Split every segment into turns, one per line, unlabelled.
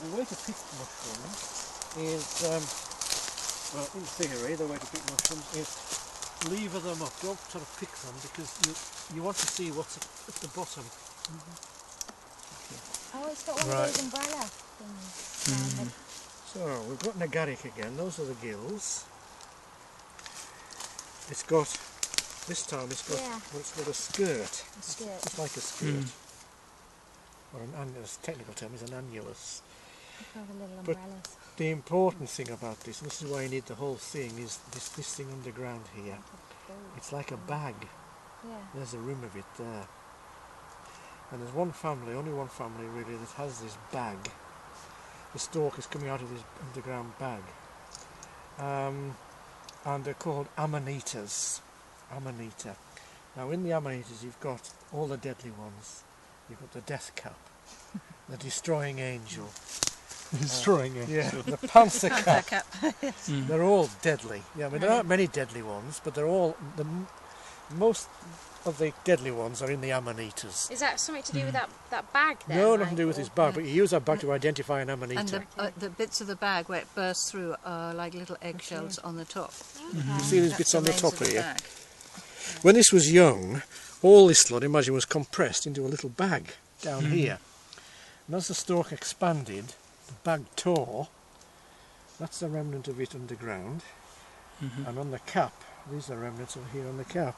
the way to pick mushrooms is, well, in theory, the way to pick mushrooms is lever them up. Don't sort of pick them because you want to see what's at the bottom.
Oh, it's got one of those umbrella things.
So we've got an agaric again. Those are the gills. It's got, this time it's got what's called a skirt. It's like a skirt. Or an annulus, technical term is an annulus. But the important thing about this, and this is why you need the whole thing, is this thing underground here. It's like a bag. There's a rim of it there. And there's one family, only one family really, that has this bag. The stalk is coming out of this underground bag. And they're called Amanitas. Amanita. Now in the Amanitas you've got all the deadly ones. You've got the death cap, the destroying angel.
Destroying angel.
Yeah, the panther cap. They're all deadly. Yeah, I mean there aren't many deadly ones, but they're all, most of the deadly ones are in the Amanitas.
Is that something to do with that bag then?
No, nothing to do with this bag, but you use that bag to identify an Amanita.
And the bits of the bag where it bursts through are like little eggshells on the top.
You see these bits on the top here? When this was young, all this blood, imagine, was compressed into a little bag down here. And as the stalk expanded, the bag tore. That's the remnant of it underground. And on the cap, these are remnants over here on the cap.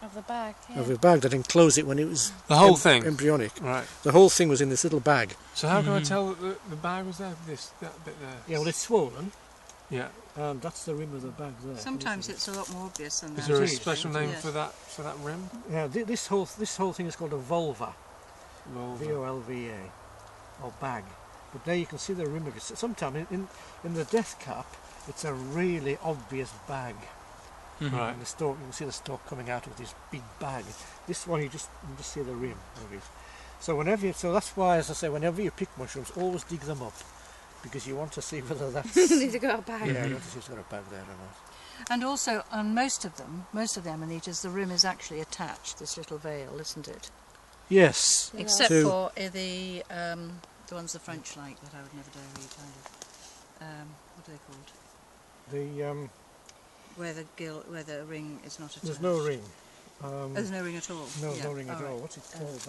Of the bag,
Of the bag that enclosed it when it was
the whole thing
embryonic.
Right.
The whole thing was in this little bag.
So how can I tell that the bag was there? That bit there.
Yeah, well, it's swollen.
Yeah.
That's the rim of the bag there.
Sometimes it's a lot more obvious than that.
Is there a special name for that rim?
Yeah, this whole thing is called a vulva. V-O-L-V-A, or bag. But there you can see the rim of it. Sometimes in the death cap, it's a really obvious bag.
Right.
And the stalk, you can see the stalk coming out of this big bag. This one you just see the rim of it. So so that's why, as I say, whenever you pick mushrooms, always dig them up, because you want to see whether that's.
They've got a bag.
Yeah, you want to see if it's got a bag there or not.
And also on most of the Amanitas, the rim is actually attached. This little veil, isn't it?
Yes.
Except for the ones the French like that I would never dare eat either. What are they called?
The
where the ring is not attached.
There's no ring.
There's no ring at all.
No, no ring at all. What's it called?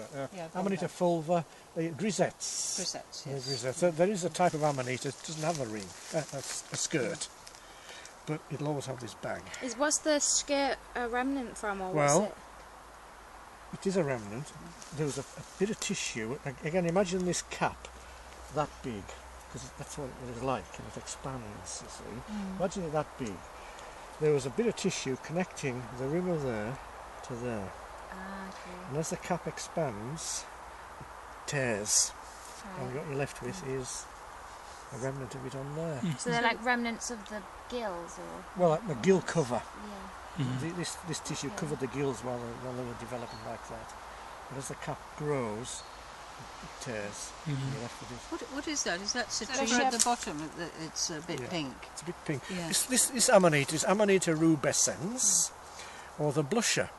Amanita fulva, grisettes.
Grisettes, yes.
Grisettes. There is a type of Amanita that doesn't have a ring, a skirt, but it'll always have this bag.
Was the skirt a remnant from, or
well,
was it?
It is a remnant. There was a bit of tissue. Again, imagine this cap that big, because that's what it is like, and it expands, you see. Imagine it that big. There was a bit of tissue connecting the rim of there to there. And as the cap expands, it tears. And what you're left with is a remnant of it on there.
So they're like remnants of the gills, or?
Well, like the gill cover.
Yeah.
This tissue covered the gills while they were developing like that. But as the cap grows, it tears. And you're left with it.
What is that? Is that citrine at the bottom? It's a bit pink.
It's a bit pink.
Yeah.
This Amanita is Amanita rubescens, or the blusher.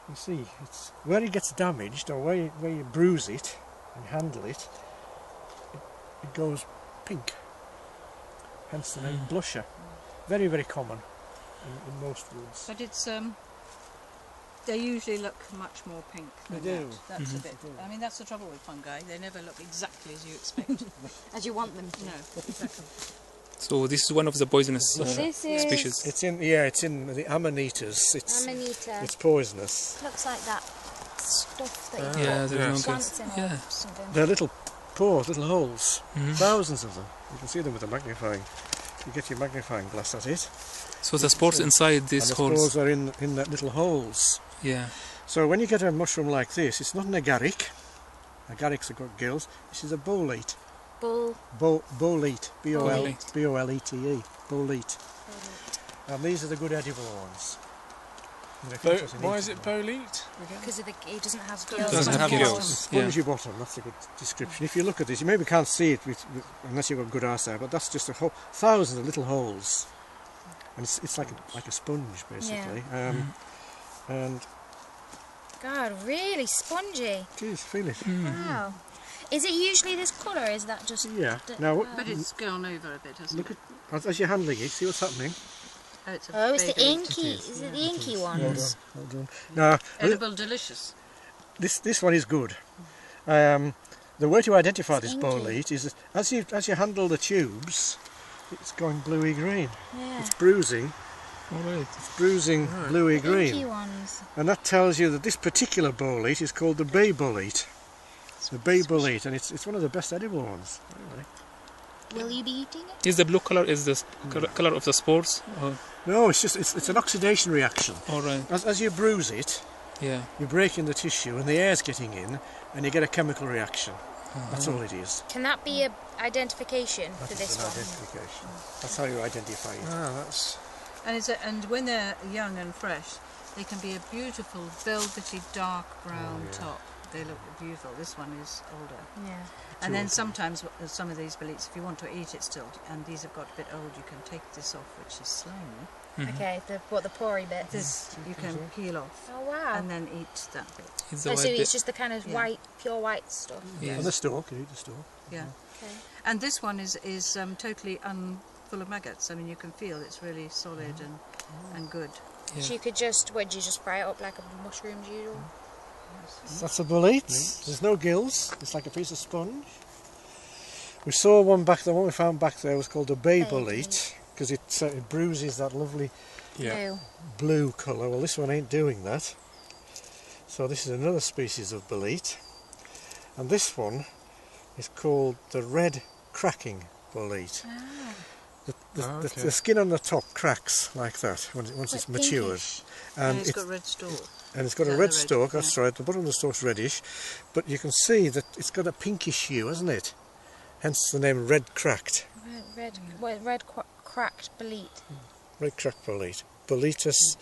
You see, it's where it gets damaged, or where you bruise it and handle it, it goes pink. Hence the name blusher. Very, very common in most woods.
But it's they usually look much more pink than
They do.
that. That's a bit. I mean, that's the trouble with fungi. They never look exactly as you expect.
As you want them to.
No, exactly.
So this is one of the poisonous species.
It's in the Amanitas. It's poisonous.
Looks like that stuff that you put plants in or something.
They're little pores, little holes. Thousands of them. You can see them with the magnifying. You get your magnifying glass at it.
So the spores inside these holes.
The spores are in that little holes.
Yeah.
So when you get a mushroom like this, it's not an agaric. Agarics have got gills. This is a bolete. Bolete. B-O-L-E-T-E. Bolete. And these are the good edible ones.
Why is it bolete?
Because he doesn't have
It
gills.
doesn't have gills.
Spongy bottom, that's a good description. If you look at this, you maybe can't see it unless you've got good eyesight, but that's just thousands of little holes. And it's like a sponge, basically. And
God, really spongy.
geez, feel it.
Wow. Is it usually this colour, or is that just...
Yeah. Now,
but it's gone over a bit, hasn't it?
Look at, as you're handling it, see what's happening?
Oh,
it's the inky. Is it the inky ones?
Well done. Now,
edible, delicious.
This one is good. The way to identify this bolete is that as you handle the tubes, it's going bluey green.
Yeah.
It's bruising.
Alright.
It's bruising bluey green.
Inky ones.
And that tells you that this particular bolete is called the bay bolete. The bay bolete, and it's one of the best edible ones. Really.
Will you be eating it?
Is the blue colour is the colour of the spores? Or?
No, it's an oxidation reaction.
Alright.
As you bruise it,
yeah,
you're breaking the tissue and the air's getting in, and you get a chemical reaction. That's all it is.
Can that be an identification for this
an
one?
identification. That's how you identify it.
That's...
And when they're young and fresh, they can be a beautiful velvety dark brown top. They look beautiful. This one is older.
Yeah.
And then sometimes some of these boletes, if you want to eat it still, and these have got a bit old, you can take this off, which is slimy.
Okay, the pory bit.
This you can peel off.
Oh wow.
And then eat that bit.
it's
So it's just the kind of white, pure white stuff.
Yeah.
And the stalk, you eat the stalk.
Yeah.
Okay.
And this one is totally full of maggots. I mean, you can feel it's really solid and good.
Yeah.
So you could just, do you just spray it up like a mushroom's usual?
That's a bolete. There's no gills. It's like a piece of sponge. We saw one back there. One we found back there was called a bay bolete because it bruises that lovely blue colour. Well, this one ain't doing that. So this is another species of bolete, and this one is called the red cracking bolete. The skin on the top cracks like that once it's matured,
and it's got red stalk.
And it's got a red stalk. That's right. The bottom of the stalk's reddish, but you can see that it's got a pinkish hue, hasn't it? Hence the name red cracked.
Red cracked bolete.
Red cracked bolete. Boletes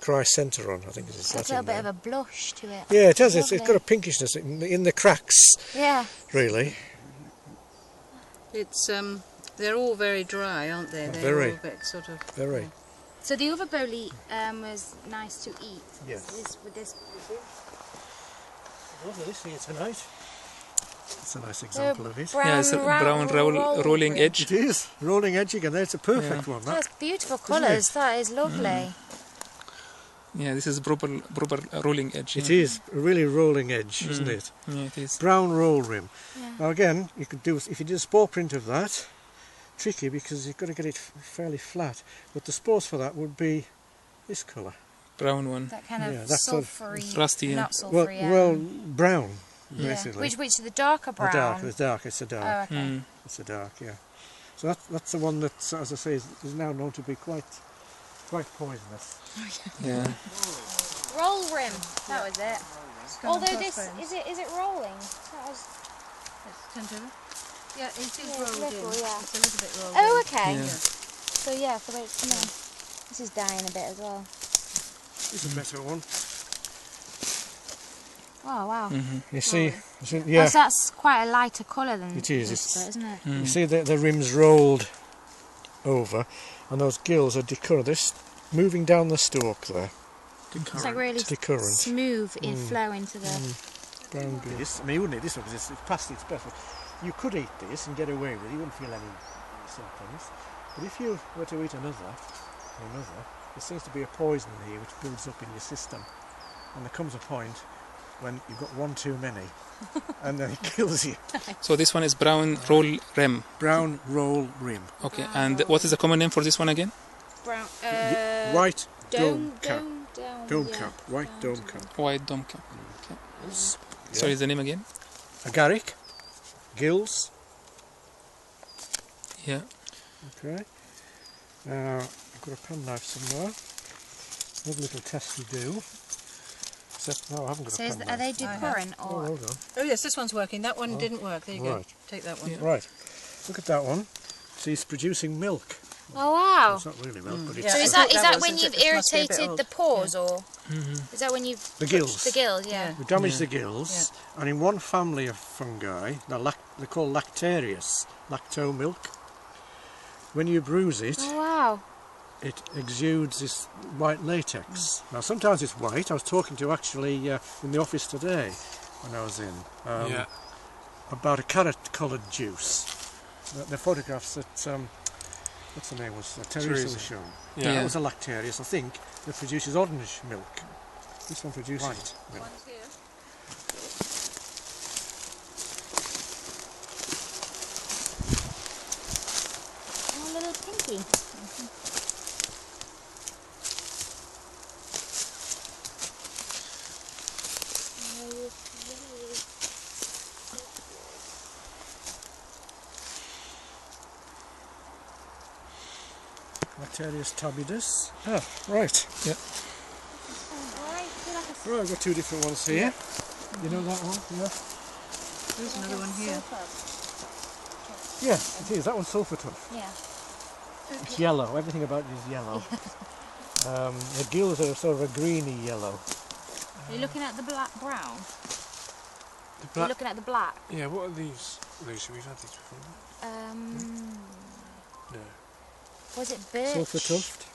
chrysanteron, I think it is.
It's got a little bit of a blush to it.
Yeah, it has. It's got a pinkishness in the cracks.
Yeah.
Really.
It's they're all very dry, aren't they? They're
Very.
all a bit sort of.
Very.
So the other bolete was nice to eat.
Yes.
With this.
Lovely this here tonight. That's a nice example of it.
Yeah, it's a brown rolling edge.
It is rolling edge again. It's a perfect one.
That's beautiful colours. That is lovely.
Yeah, this is proper rolling edge.
It is a really rolling edge, isn't it?
Yeah, it is.
Brown roll rim.
Yeah.
Now again, you could do if you did a spore print of that. Tricky because you've got to get it fairly flat. But the spores for that would be this colour.
Brown one.
That kind of
that's
sulphury.
Rusty, yeah.
Not sulphury.
Well, brown, basically.
Which the darker brown?
The dark. It's a dark.
Oh, okay.
It's a dark, yeah. So that's the one that, as I say, is now known to be quite poisonous.
Yeah.
Roll rim. That was it. Although this is it rolling? That was.
Let's turn it over. Yeah, it is
Yeah,
rolled
little,
in.
yeah.
It's a little bit rolled
Oh,
in.
okay.
Yeah.
So yeah, for the way it's coming. This is dying a bit as well.
It's a better one.
Oh wow.
You see, yeah.
So that's quite a lighter colour than
It is,
this bit, isn't it?
You see the rim's rolled over, and those gills are decurrent. They're just moving down the stalk there.
It's like really
Decurrent.
smooth in flow into the.
Brown gills. I mean, you wouldn't eat this one because it's past its best. You could eat this and get away with it. You wouldn't feel any symptoms. But if you were to eat another, there seems to be a poison here which builds up in your system, and there comes a point when you've got one too many, and then it kills you.
So this one is brown roll rim.
Brown roll rim.
Okay, and what is the common name for this one again?
Brown.
White dome cap.
Dome
Cap. White dome cap.
White dome cap. Okay. Sorry, is the name again?
Agaric. Gills.
Yeah.
Okay. Now I've got a penknife somewhere. Another little test to do. Except no, I haven't got a penknife.
Are they decurrent
Oh,
or?
hold on.
Oh yes, this one's working. That one didn't work. There you go.
Right.
Take that one.
Yeah.
Right. Look at that one. See, it's producing milk.
Oh wow.
It's not really milk, but it's
Yeah.
So
I
is
thought
that
that was,
when
it
you've
must be a bit
irritated
old.
the pores or? Is that when you've
the gills.
touched the gills? Yeah.
We damage the gills, and in one family of fungi, they're called Lactarius, lacto milk. When you bruise it,
Oh wow.
it exudes this white latex. Now sometimes it's white. I was talking to actually in the office today when I was in. about a carrot-coloured juice. The photographs that, what's the name, was Teresa was shown.
Yeah.
That was a Lactarius, I think, that produces orange milk. This one produces
White.
milk.
One's here.
Oh, little pinky.
Lactarius tabidus. Ah, right. Yeah. Right, I've got two different ones here. You know that one? Yeah.
There's another one here.
Yeah, it is. That one's sulphur tough.
Yeah.
It's yellow. Everything about it is yellow. The gills are sort of a greeny yellow.
Are you looking at the brown?
The
You're
black.
looking at the black?
Yeah, what are these? Lucy, we've had these before. No.
Was it birch?
Sulphur tuft.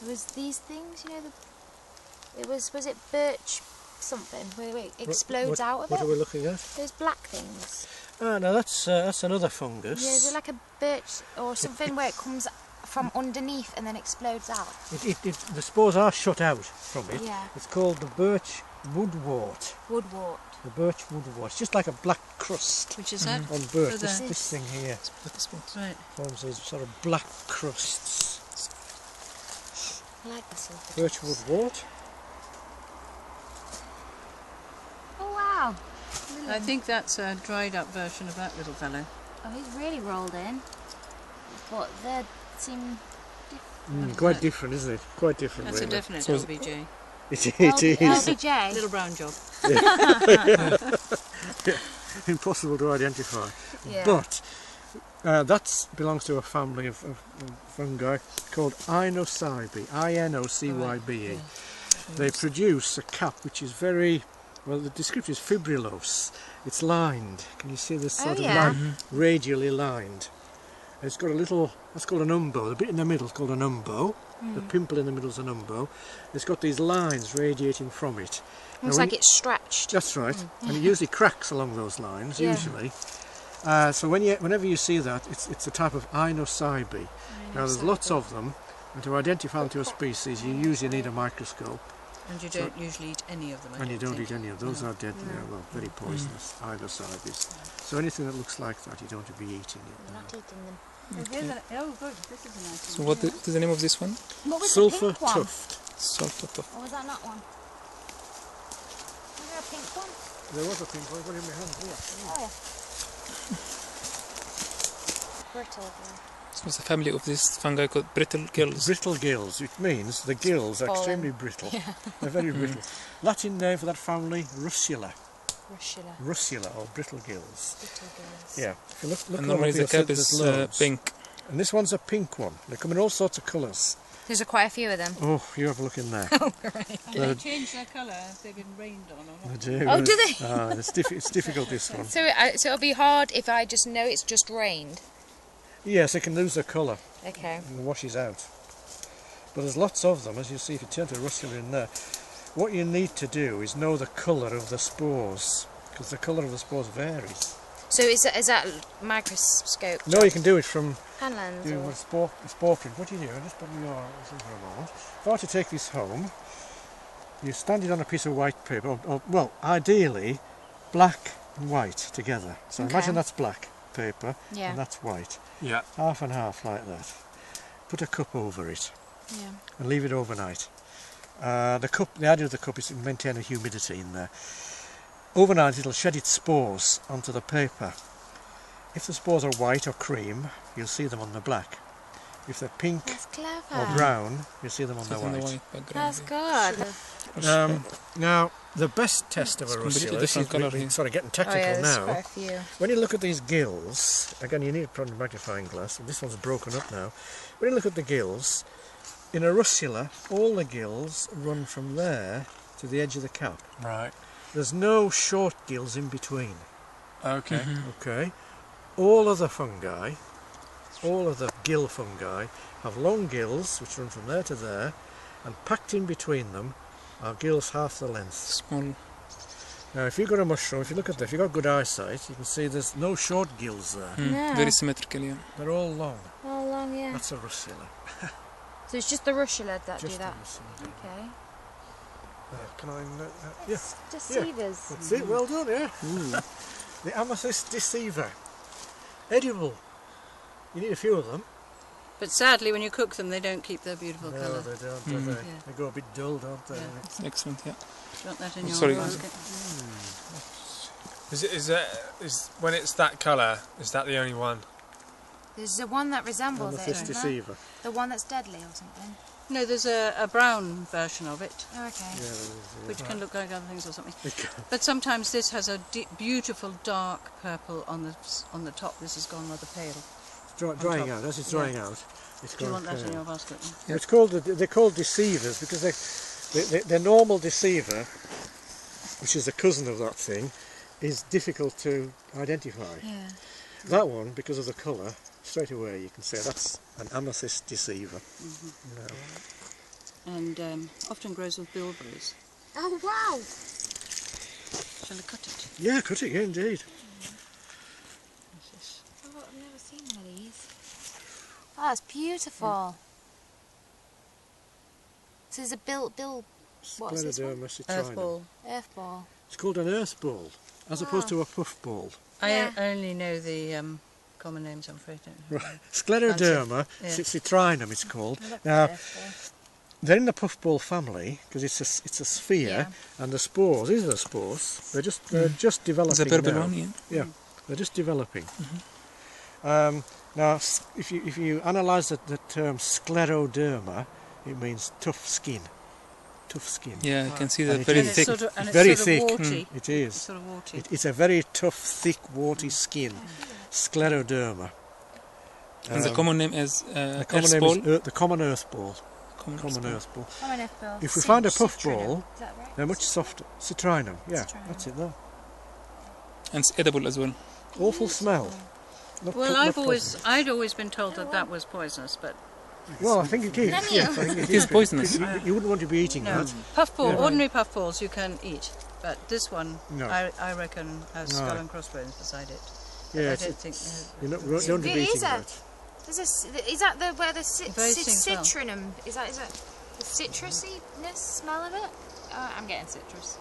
It was these things, you know, was it birch something? Wait, explodes out of
What
it?
are we looking at?
Those black things.
Ah, no, that's another fungus.
Yeah, is it like a birch or something where it comes from underneath and then explodes out?
The spores are shut out from it.
Yeah.
It's called the birch woodwort.
Woodwort.
The birch woodwort. It's just like a black crust
Which is that?
on birch.
Further.
This thing here
Right.
forms these sort of black crusts.
I like the sulphur.
Birch woodwort.
Oh wow.
I think that's a dried up version of that little fellow.
Oh, he's really rolled in. But they seem
Quite different, isn't it? Quite different.
That's a
really.
definite
So
LBJ.
It is.
LBJ.
Little brown job.
Impossible to identify.
Yeah.
But that belongs to a family of fungi called Inocybe, I-N-O-C-Y-B-E.
Yeah.
They produce a cap which is very, well, the description is fibrillose. It's lined. Can you see this sort of
yeah.
line? Radially lined. And it's got a little, that's called an umbo. The bit in the middle is called an umbo. The pimple in the middle is an umbo. It's got these lines radiating from it.
Looks like it's stretched.
That's right. And it usually cracks along those lines,
Yeah.
usually. So whenever you see that, it's a type of Inocybe. Now there's lots of them, and to identify them to a species you usually need a microscope,
And you don't usually eat any of them. I
and you don't
think.
eat any of those. Are deadly, well, very poisonous, Inocybes. So anything that looks like that, you don't want to be eating it.
We're not eating them.
Oh, here's oh, good. This is a nice
So
one.
what is the name of this one?
What was
Sulphur
the pink one?
tuft.
Sulphur tuft.
Or was that not one? Was there a pink one?
There was a pink one, I've got it in my hand here.
Oh yeah. Brittle.
So it's a family of this fungi called brittle gills.
Brittle gills, which means the gills are extremely brittle. They're very brittle. Latin name for that family, Russula.
Russula.
Russula, or brittle gills.
Brittle gills.
Yeah, if you look
And
at
normally
what
the cap
there's
is
loads.
pink.
And this one's a pink one. They come in all sorts of colours.
There's quite a few of them.
Oh, you have a look in there.
Do they change their colour if they've been rained on or not?
Oh, do they?
It's difficult, this one.
So it'll be hard if I just know it's just rained.
Yes, they can lose their colour
Okay.
and it washes out. But there's lots of them, as you see if you turn to Russula in there. What you need to do is know the colour of the spores, because the colour of the spores varies.
So is that microscope?
No, you can do it from
Panlands
doing
or...
a spore print. What do you do? I'll just put your this for a moment. If I were to take this home, you stand it on a piece of white paper, or well, ideally, black and white together. So
Okay.
imagine that's black paper
Yeah.
and that's white.
Yeah.
Half and half like that. Put a cup over it
Yeah.
and leave it overnight. The idea of the cup is to maintain a humidity in there. Overnight it'll shed its spores onto the paper. If the spores are white or cream, you'll see them on the black. If they're pink
That's clever.
or brown, you'll see them on
So
the
it's on the
white.
white background.
That's
here.
good.
Now, the best test of a
It's completely
Russula, this is
different colour here.
sort of getting
Oh
technical
yeah, there's
now.
quite a few.
When you look at these gills, again you need a probably magnifying glass, and this one's broken up now. When you look at the gills, in a Russula, all the gills run from there to the edge of the cap.
Right.
There's no short gills in between.
Okay.
Okay? All of the fungi, all of the gill fungi, have long gills which run from there to there, and packed in between them are gills half the length.
Small.
Now if you've got a mushroom, if you look at that, if you've got good eyesight, you can see there's no short gills there.
No.
Very symmetrical, yeah.
They're all long.
All along, yeah.
That's a Russula.
So it's just the Russula that
Just
do that?
the Russula.
Okay.
Can I... yeah.
Deceivers.
That's it, well done, yeah. The Amethyst Deceiver. Edible. You need a few of them.
But sadly, when you cook them, they don't keep their beautiful
No,
colour.
they don't, do they?
Yeah.
They go a bit dull, don't they?
Yeah.
Excellent, yeah.
Do you want that in your
Sorry.
basket?
Is when it's that colour, is that the only one?
There's the one that resembles it,
Amethyst
isn't there?
Deceiver.
The one that's deadly or something.
No, there's a brown version of it,
Oh, okay.
Yeah, there is,
which can look like other things or something.
It can.
But sometimes this has a beautiful dark purple on the top. This has gone rather pale.
Drying out, as it's drying out. It's
Do you
gone
want that in
pale.
your basket?
Yeah.
It's called they're called Deceivers because the normal deceiver, which is a cousin of that thing, is difficult to identify.
Yeah.
That one, because of the colour, straight away you can say that's an Amethyst Deceiver.
And often grows with bilberries.
Oh, wow!
Shall I cut it?
Yeah, cut it, yeah, indeed.
What's this?
Oh, I've never seen one of these. Oh, that's beautiful. So there's a what's this one?
Scleroderma citrinum.
Earth ball.
Earth ball.
It's called an earth ball, as opposed to a puff ball.
Yeah.
I only know the common names, I'm afraid. Don't know.
Right. Scleroderma
Yeah.
citrinum, it's called.
I love
Now,
Earth
they're in the puffball family because it's a sphere,
Yeah.
and the spores. These are the spores. They're just developing
The purple
now.
one, yeah.
Yeah, they're just developing. Now, if you analyse the term scleroderma, it means tough skin. Tough skin.
Yeah, I can see
And
that
it
very
is.
thick.
And it's
Very
sort
thick.
of warty.
It is.
It's sort of warty.
It's a very tough, thick, warty skin. Scleroderma.
And the common name is
The common name
ball.
is the common earth ball.
Common
Common
ball.
earth ball.
ball. Oh, an Earth ball.
If we find a puff
Citrinum.
ball,
Is that right?
they're much softer. Citrinum, yeah,
Citrinum.
that's it there.
And it's edible as well.
Awful smell. Not
Well,
not
I'd always been told that was poisonous, but
Well, I think it is.
None of
Yes,
you.
I think
It is poisonous.
You wouldn't want to be eating
no.
that.
Puffball,
Yeah.
ordinary puffballs you can eat, but this one
No.
I reckon has
No.
skull and crossbones beside it.
Yeah,
I
it's,
don't think.
you're not, don't be
It is
eating
a-
that.
Is that where the
Very distinct smell.
citrinum? Is that the citrusiness smell of it? I'm getting citrus.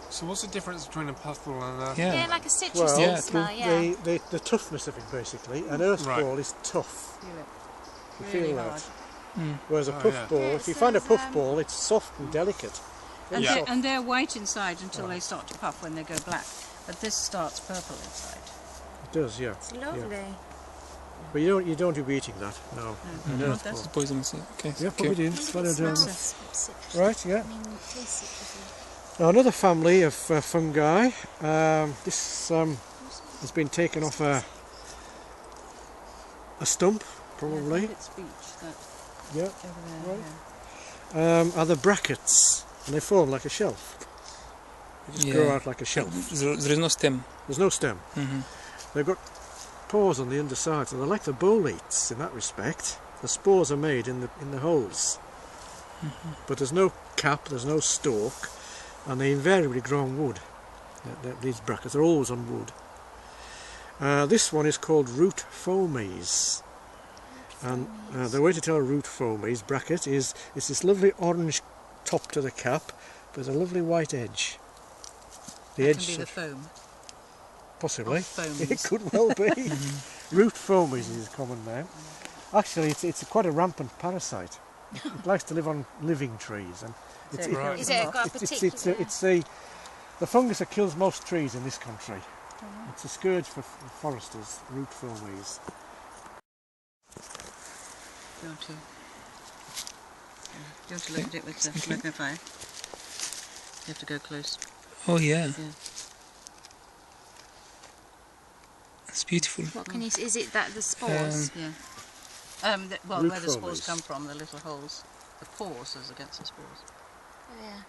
So what's the difference between a puffball and a...
Yeah,
Yeah.
like a citrus
Well,
Yeah.
smell. Yeah.
the toughness of it basically. An earth
Right.
ball is tough.
Feel it.
You
Really
feel
hard.
that.
Mm.
Whereas a
Oh,
puff
yeah.
ball,
Yeah,
if you
it
find a
says,
puff ball, it's soft and delicate. Very
Yeah.
soft.
And they're white inside until they start to puff when they go black. But this starts purple inside.
It does, yeah.
It's lovely.
But you don't be eating that. No. An
Mhm.
earth
That's
ball.
It's poisonous, yeah. Okay.
Yeah, put
okay.
it in.
I wonder if it
Scleroderma.
smells citrusy.
Right, yeah.
I mean, it tastes citrusy.
Now another family of fungi. This has been taken off a stump, probably.
It's beach, that
Yeah.
over there.
Right.
Yeah.
Are the brackets, and they form like a shelf. They just grow
Yeah.
out like a shelf.
There is no stem.
There's no stem.
Mhm.
They've got pores on the underside, so they're like the boletes in that respect. The spores are made in the holes, but there's no cap, there's no stalk, and they invariably grow on wood. These brackets are always on wood. This one is called root foamies, and the way to tell a root foamies bracket is it's this lovely orange top to the cap, but a lovely white edge. The
That
edge,
can be the foam.
possibly.
of foams.
It could well be. Root foamies is a common name. Actually, it's quite a rampant parasite. It likes to live on living trees, and it's,
So it kills
Is
them
it
off.
got a particular?
it's the fungus that kills most trees in this country. It's a scourge for foresters. Root foamies.
Do you want to look at it with the magnifier? You have to go close.
Oh yeah.
Yeah.
It's beautiful.
What can you? Is it that the spores?
Yeah. Well,
Root
where the spores
foamies.
come from, the little holes, the pores as against the spores.
Oh, yeah.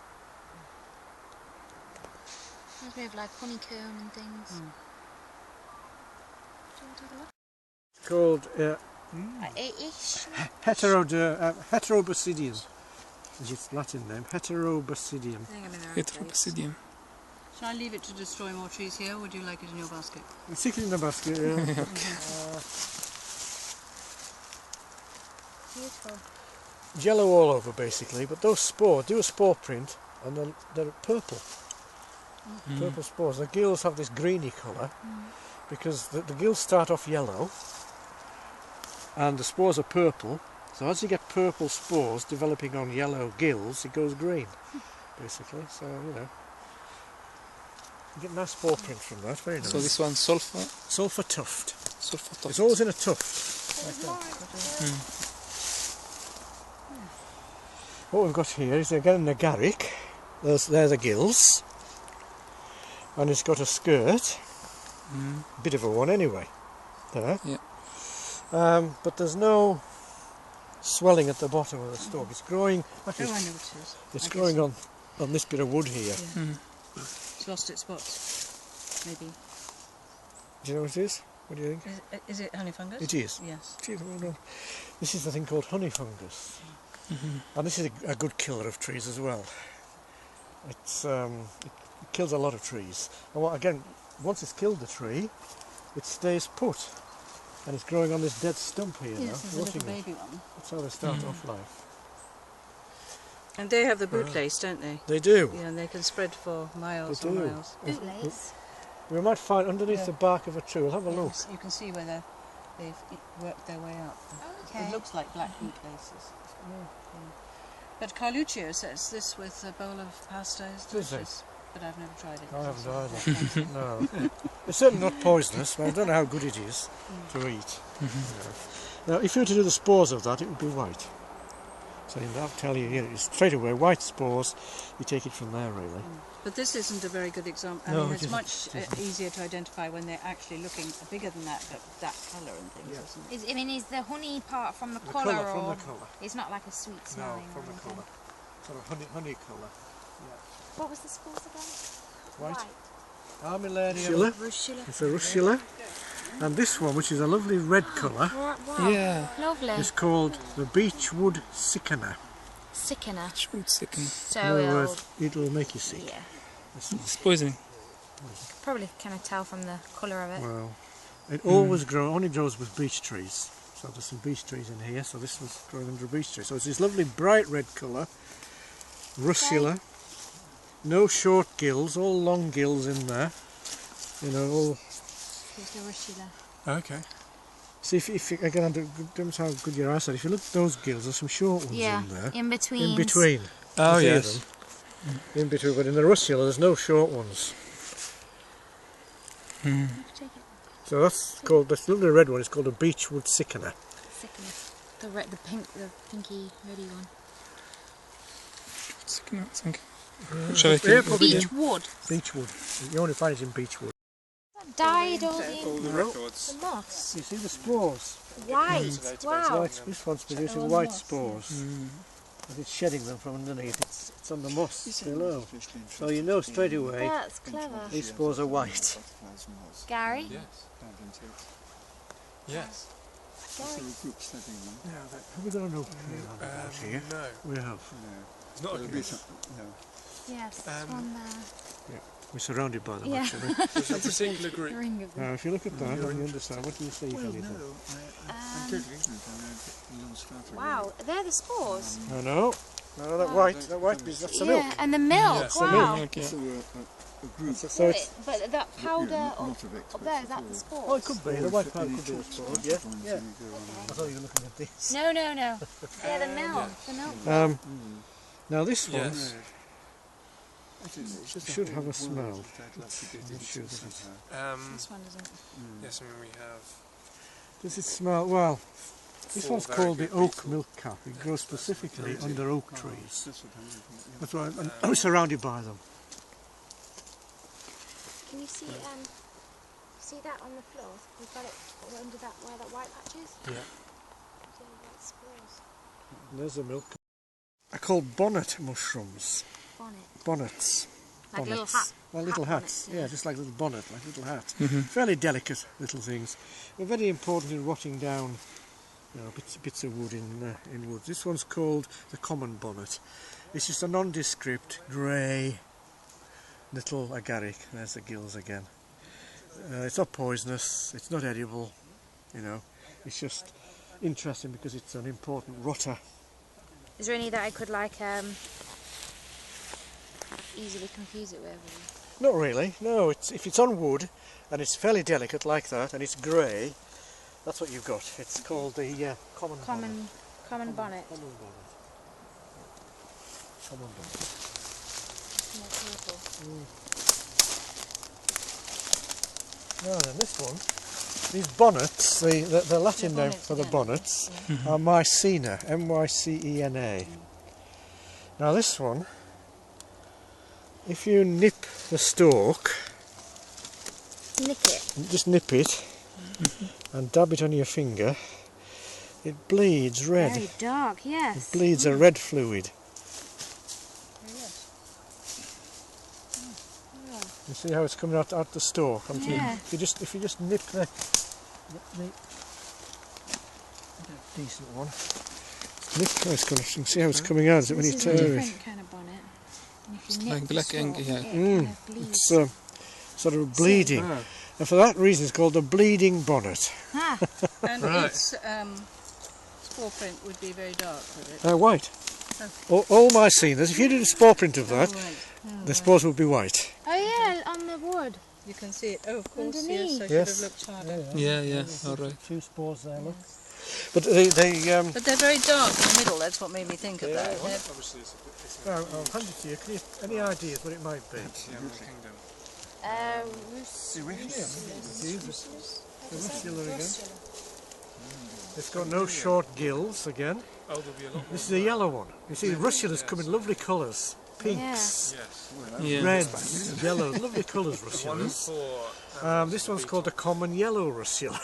Reminds me of like honeycomb and things.
Mm.
Do you want to have a look?
It's called
Ish.
Heterobasidium. Is its Latin name? Heterobasidium.
Hang on a minute.
Heterobasidium.
Shall I leave it to destroy more trees here, or would you like it in your basket?
Stick it in the basket, yeah.
Beautiful.
Yellow all over basically, but those spores do a spore print and they're purple. Purple spores. The gills have this greeny colour because the gills start off yellow and the spores are purple. So as you get purple spores developing on yellow gills, it goes green, basically. So, you know, you get a nice spore print from that, very nice.
So this one's sulfur?
Sulfur tuft.
Sulfur tuft.
It's always in a tuft. Like that. What we've got here is again an agaric. There's the gills. And it's got a skirt. Bit of a one anyway. There.
Yeah.
But there's no swelling at the bottom of the stalk. It's growing. Actually,
Oh, I know what it is.
it's growing on this bit of wood here.
Yeah. It's lost its spots, maybe.
Do you know what it is? What do you think?
Is it honey fungus?
It is.
Yes.
It is, well done. This is the thing called honey fungus. And this is a good killer of trees as well. It kills a lot of trees. And again, once it's killed the tree, it stays put. And it's growing on this dead stump here now.
Yes, there's a little baby one.
That's how they start off life.
And they have the bootlace, don't they?
They do.
Yeah, and they can spread for miles
They
and
do.
miles.
Bootlace.
We might find underneath the bark of a tree. We'll have a look.
Yes, you can see where they've worked their way up.
Okay.
It looks like black bootlaces. But Carluccio says this with a bowl of pasta is
Does he?
delicious. But I've never tried it.
I haven't either. No. It's certainly not poisonous, but I don't know how good it is to eat. Now, if you were to do the spores of that, it would be white. So I'll tell you, straight away, white spores, you take it from there, really.
But this isn't a very good example. I
No,
mean,
it
it's
isn't.
much easier to identify when they're actually looking bigger than that, but that colour and things, isn't it?
Is the honey part from the
The
colour,
colour,
or
from the colour.
it's not like a sweet
No,
smelling?
from
or
the
anything?
colour. Sort of honey colour.
What was the spores again?
White.
Russula.
Russula. It's a Russula. And this one, which is a lovely red colour,
Wow.
Yeah.
Lovely.
is called the beechwood sickener.
Sickener.
Should sicken.
So
In other
it'll,
words, it'll make you sick.
yeah.
It's poisoning.
Probably kind of tell from the colour of it.
Well, it always only grows with beech trees. So there's some beech trees in here, so this was growing under a beech tree. So it's this lovely bright red colour, Russula. No short gills, all long gills in there. You know, all.
Here's the Russula.
Okay.
See if you again, don't how good your eyesight. If you look at those gills, there's some short ones
Yeah,
in there.
in between.
In between.
Oh,
You see
yes.
them? In between, but in the Russula, there's no short ones.
Take it.
So that's called, this little red one is called a beechwood sickener.
Sickener. The red, the pinky, reddy one.
Sicken, I think. Shall I
Yeah,
think?
probably in
Beechwood.
beechwood. You only find it in beechwood.
Dyed all
The
the
records.
moss.
You see the spores?
White. Wow.
White, this one's producing
all
white
moss,
spores. And it's shedding them from underneath. It's on the moss below. So you know straight away
That's clever.
these spores are white.
Gary?
Yes. Yes.
Gary.
Have we got an open here?
No.
We have.
It's not a group.
Yes, this one there.
We're surrounded by them
Yeah.
actually.
There's a particular group.
Ring of them.
Now if you look at that and you understand, what do you see if anything?
Wow, they're the spores.
No, that white bit, that's the milk.
Yeah, and the milk.
Yes.
Wow.
Okay.
So it's,
But that powder up there, is that the spores?
oh, it could be, the white part could be the spores, yeah. I thought you were looking at this.
No. Yeah, the milk. The milk.
Now this one
Yes.
should have a smell. It should.
This one isn't.
Yes, I mean we have.
Does it smell? Well, this
Four
one's
very
called the
good
oak
beetle.
milk cap. It grows specifically under oak trees. That's why I'm surrounded by them.
Can you see that on the floor? We've got it under that where that white patch is?
Yeah.
See the white spores.
And there's the milk. They're called bonnet mushrooms.
Bonnet.
Bonnets.
Like little
Bonnets.
hat.
Well, little
hat
hats.
bonnets,
Yeah, just like little bonnet, like little hat. Fairly delicate little things. They're very important in rotting down, bits of wood in woods. This one's called the common bonnet. It's just a nondescript grey little agaric. There's the gills again. It's not poisonous, it's not edible, you know, it's just interesting because it's an important rotter.
Is there any that I could like easily confuse it with?
Not really, no. If it's on wood and it's fairly delicate like that and it's grey, that's what you've got. It's called the common bonnet.
Common bonnet.
Common bonnet. Common bonnet. Now then, this one, these bonnets, the Latin name for the bonnets are Mycena, M-Y-C-E-N-A. Now this one, if you nip the stalk, just nip it and dab it on your finger, it bleeds red.
Very dark, yes.
It bleeds a red fluid. You see how it's coming out the stalk?
Yeah.
If you just nip the decent one, nip it's going to see how it's coming out. Is it when you tear it?
This is a different kind of bonnet. And if you nip
like black ink, yeah.
it kind of bleeds.
It's sort of bleeding, and for that reason it's called the bleeding bonnet.
Ah.
And its spore print would be very dark, would it?
White. All Mycenas, if you did a spore print of that, the spores would be white.
Oh yeah, on the wood.
You can see it. Oh, of course,
Underneath.
yes. I should have looked harder.
Yeah, all right.
A few spores there, look.
But they're very dark in the middle. That's what made me think of that.
I'll hand it to you. Can you any ideas what it might be? Russula again. It's got no short gills again.
Oh, there'll be a lot.
This is a yellow one. You see, Russula's come in lovely colours. Pinks, reds, yellows, lovely colours, Russulas. This one's called the common yellow Russula.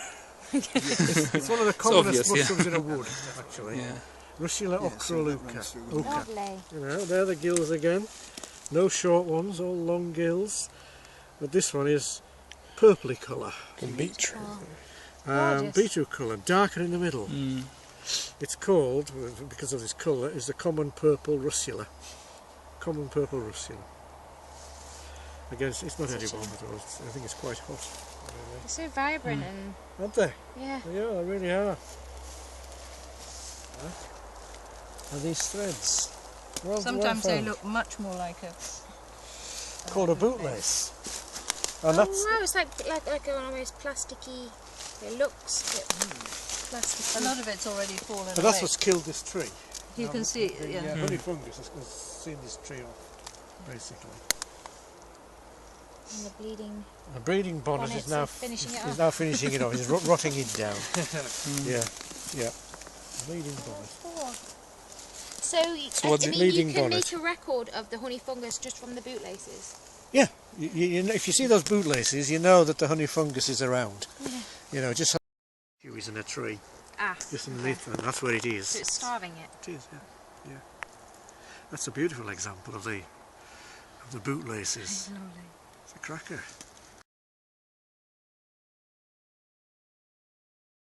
it's one of the commonest mushrooms in a wood, actually.
Yeah.
Russula ocroluca.
Lovely.
You know, there are the gills again. No short ones, all long gills. But this one is purpley colour.
Beetroot.
Beetroot colour, darker in the middle. It's called, because of this colour, is the common purple Russula. Common purple Russula. Again, it's not edible, but I think it's quite hot.
They're so vibrant and...
Aren't they?
Yeah.
Yeah, they really are. And these threads.
Sometimes they look much more like a...
called a bootlace. And
wow, it's like an almost plasticky... It looks a bit plasticky.
A lot of it's already fallen
But that's what's killed this tree.
You can see it,
The honey fungus has seen this tree off, basically.
And the bleeding...
The bleeding bonnet is now
finishing it
off. He's rotting it down. Yeah. Bleeding bonnet.
So you can make a record of the honey fungus just from the bootlaces?
Yeah. If you see those bootlaces, you know that the honey fungus is around. Yeah. You know, just like he's in a tree. Just underneath them, that's where it is.
So it's starving it?
It is, yeah. That's a beautiful example of the bootlaces.
Lovely.
It's a cracker.